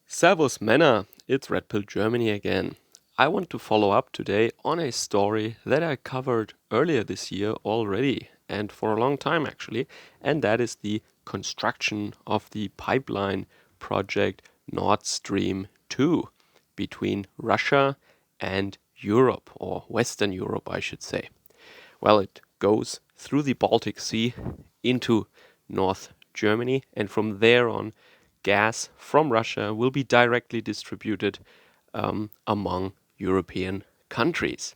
Servus Männer, it's Red Pill Germany again. I want to follow up today on a story that I covered earlier this year already, and for a long time actually, and that is the construction of the pipeline project Nord Stream 2 between Russia and Europe, or Western Europe, I should say. Well, it goes through the Baltic Sea into North Germany, and from there on, gas from Russia will be directly distributed among European countries.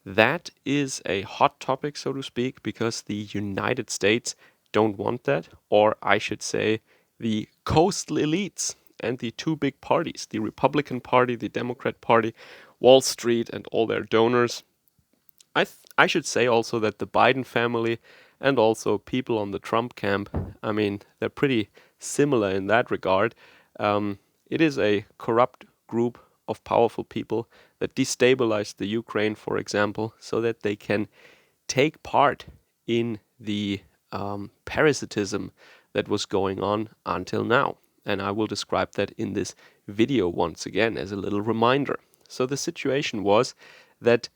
That is a hot topic, so to speak, because the United States don't want that, or I should say, the coastal elites and the two big parties, the Republican Party, the Democrat Party, Wall Street, and all their donors. I should say also that the Biden family and also people on the Trump camp, I mean, they're pretty similar in that regard. It is a corrupt group of powerful people that destabilized the Ukraine, for example, so that they can take part in the parasitism that was going on until now. And I will describe that in this video once again as a little reminder. So the situation was that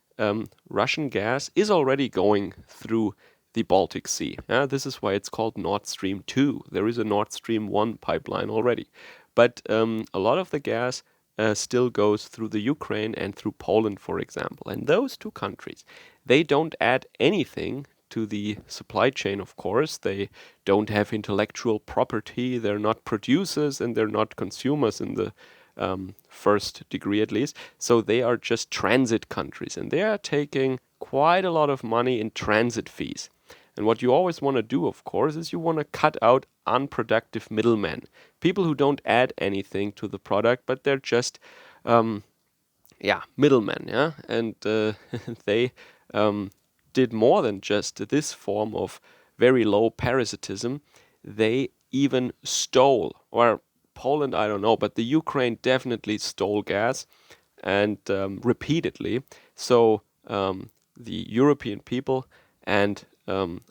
Russian gas is already going through the Baltic Sea. This is why it's called Nord Stream 2. There is a Nord Stream 1 pipeline already. But a lot of the gas still goes through the Ukraine and through Poland, for example. And those two countries, they don't add anything to the supply chain, of course. They don't have intellectual property, they're not producers, and they're not consumers in the first degree at least. So they are just transit countries, and they are taking quite a lot of money in transit fees. And what you always want to do, of course, is you want to cut out unproductive middlemen, people who don't add anything to the product, but they're just, middlemen, yeah, and they did more than just this form of very low parasitism. They even stole, or Poland, I don't know, but the Ukraine definitely stole gas and repeatedly. So the European people and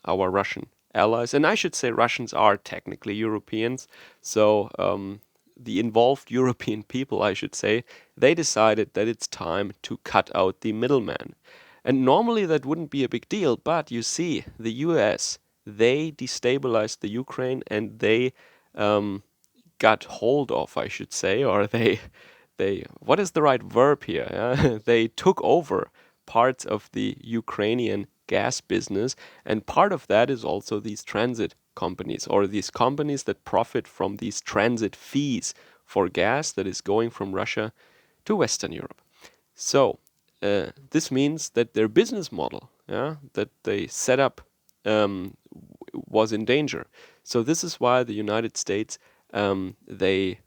our Russian allies, and I should say Russians are technically Europeans, so the involved European people, I should say, they decided that it's time to cut out the middleman. And normally that wouldn't be a big deal, but you see, the US, they destabilized the Ukraine and they got hold of, I should say, or they what is the right verb here? Yeah? They took over parts of the Ukrainian gas business, and part of that is also these transit companies or these companies that profit from these transit fees for gas that is going from Russia to Western Europe. So this means that their business model, yeah, that they set up, was in danger. So this is why the United States they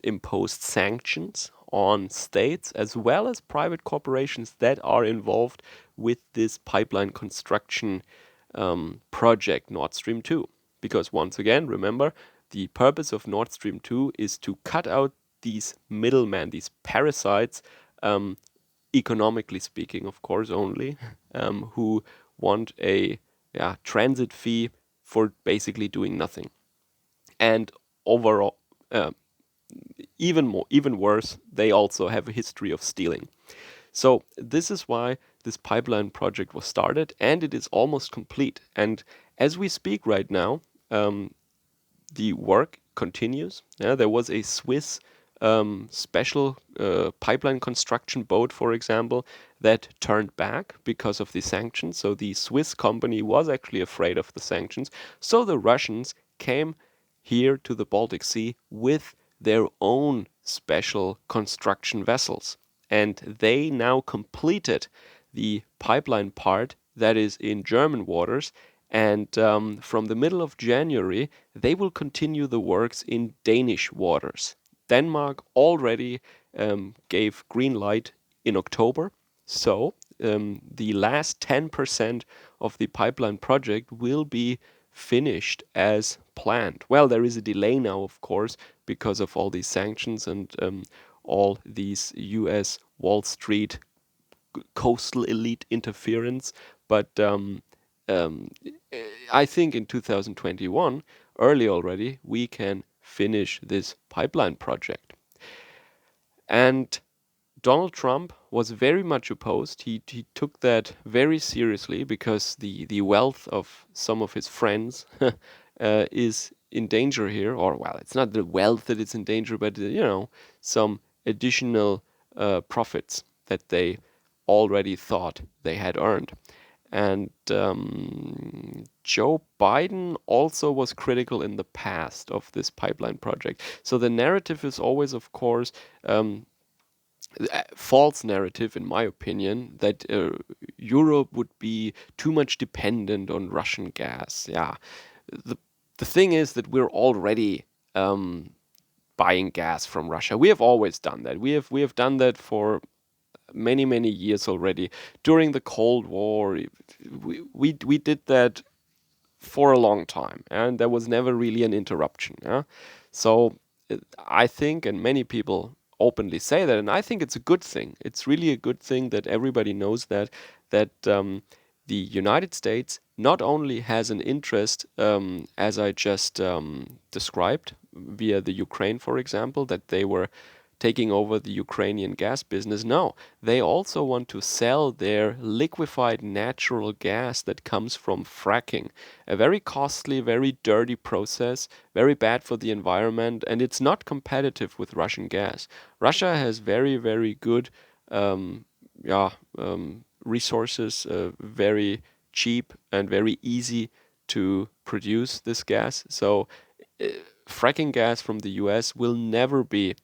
imposed sanctions on states as well as private corporations that are involved with this pipeline construction project Nord Stream 2. Because once again, remember, the purpose of Nord Stream 2 is to cut out these middlemen, these parasites, economically speaking, of course, only, who want a transit fee for basically doing nothing. And overall, even worse, they also have a history of stealing. So this is why this pipeline project was started, and it is almost complete. And as we speak right now, the work continues. Yeah, there was a Swiss special pipeline construction boat, for example, that turned back because of the sanctions. So the Swiss company was actually afraid of the sanctions. So the Russians came here to the Baltic Sea with their own special construction vessels. And they now completed the pipeline part that is in German waters. And from the middle of January, they will continue the works in Danish waters. Denmark already gave green light in October. So the last 10% of the pipeline project will be finished as planned. Well, there is a delay now, of course, because of all these sanctions and all these US Wall Street coastal elite interference. But um, I think in 2021, early already, we can finish this pipeline project. And Donald Trump was very much opposed. He took that very seriously because the wealth of some of his friends is in danger here. Or, well, it's not the wealth that is in danger, but, some additional profits that they already thought they had earned. And Joe Biden also was critical in the past of this pipeline project. So the narrative is always, of course, false narrative, in my opinion, that Europe would be too much dependent on Russian gas. Yeah, the the thing is that we're already buying gas from Russia. We have always done that. We have done that for many years already. During the Cold War, we did that for a long time, and there was never really an interruption. Yeah? So I think, and many people openly say that, and I think it's a good thing. It's really a good thing that everybody knows that the United States not only has an interest, as I just described via the Ukraine, for example, that they were taking over the Ukrainian gas business. No, they also want to sell their liquefied natural gas that comes from fracking. A very costly, very dirty process, very bad for the environment, and it's not competitive with Russian gas. Russia has very good um, yeah, resources, very cheap and very easy to produce this gas. So uh, fracking gas from the US will never be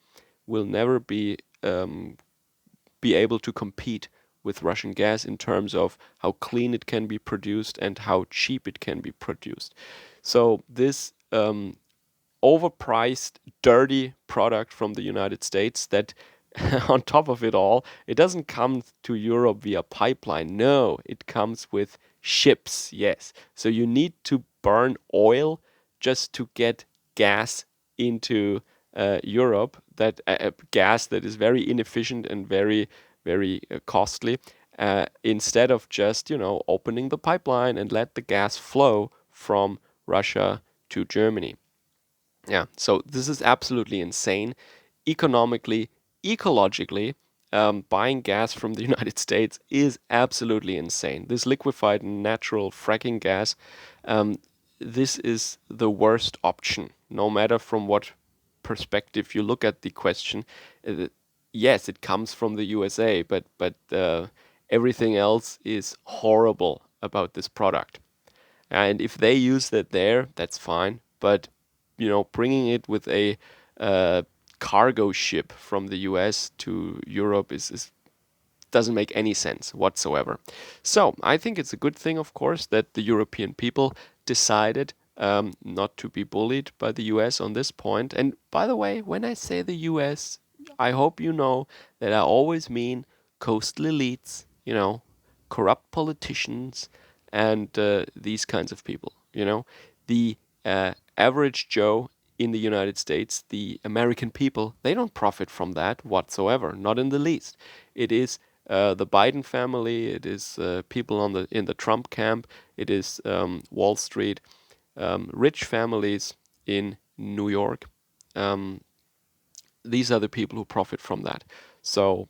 able to compete with Russian gas in terms of how clean it can be produced and how cheap it can be produced. So this overpriced, dirty product from the United States that on top of it all, it doesn't come to Europe via pipeline. No, it comes with ships. Yes. So you need to burn oil just to get gas into Europe. That gas that is very inefficient and very costly. Instead of just opening the pipeline and let the gas flow from Russia to Germany. Yeah, so this is absolutely insane. Economically, ecologically, buying gas from the United States is absolutely insane. This liquefied natural fracking gas, um, this is the worst option, no matter from what perspective you look at the question. Uh, yes, it comes from the USA, but everything else is horrible about this product. And if they use that there, that's fine. But bringing it with a uh, cargo ship from the US to Europe is doesn't make any sense whatsoever. So I think it's a good thing, of course, that the European people decided not to be bullied by the US on this point. And by the way, when I say the US, I hope you know that I always mean coastal elites, corrupt politicians, and these kinds of people. The average Joe in the United States, the American people, they don't profit from that whatsoever, not in the least. It is the Biden family, it is people in the Trump camp, it is Wall Street, rich families in New York. Um, these are the people who profit from that. So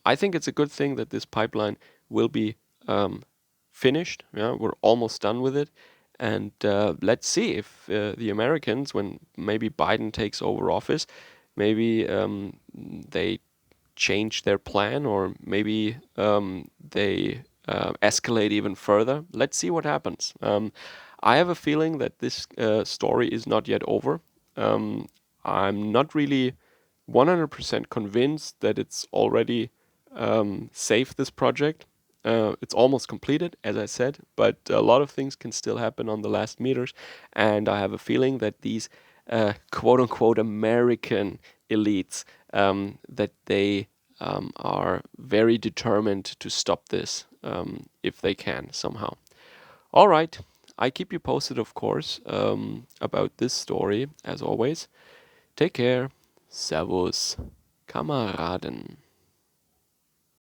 I think it's a good thing that this pipeline will be finished. Yeah, we're almost done with it. And let's see if the Americans, when maybe Biden takes over office, maybe they change their plan, or maybe they escalate even further. Let's see what happens. I have a feeling that this story is not yet over. Um, I'm not really 100% convinced that it's already safe, this project. It's almost completed, as I said, but a lot of things can still happen on the last meters. And I have a feeling that these quote unquote American elites, that they are very determined to stop this if they can somehow. All right, I keep you posted, of course, about this story, as always. Take care. Servus, Kameraden.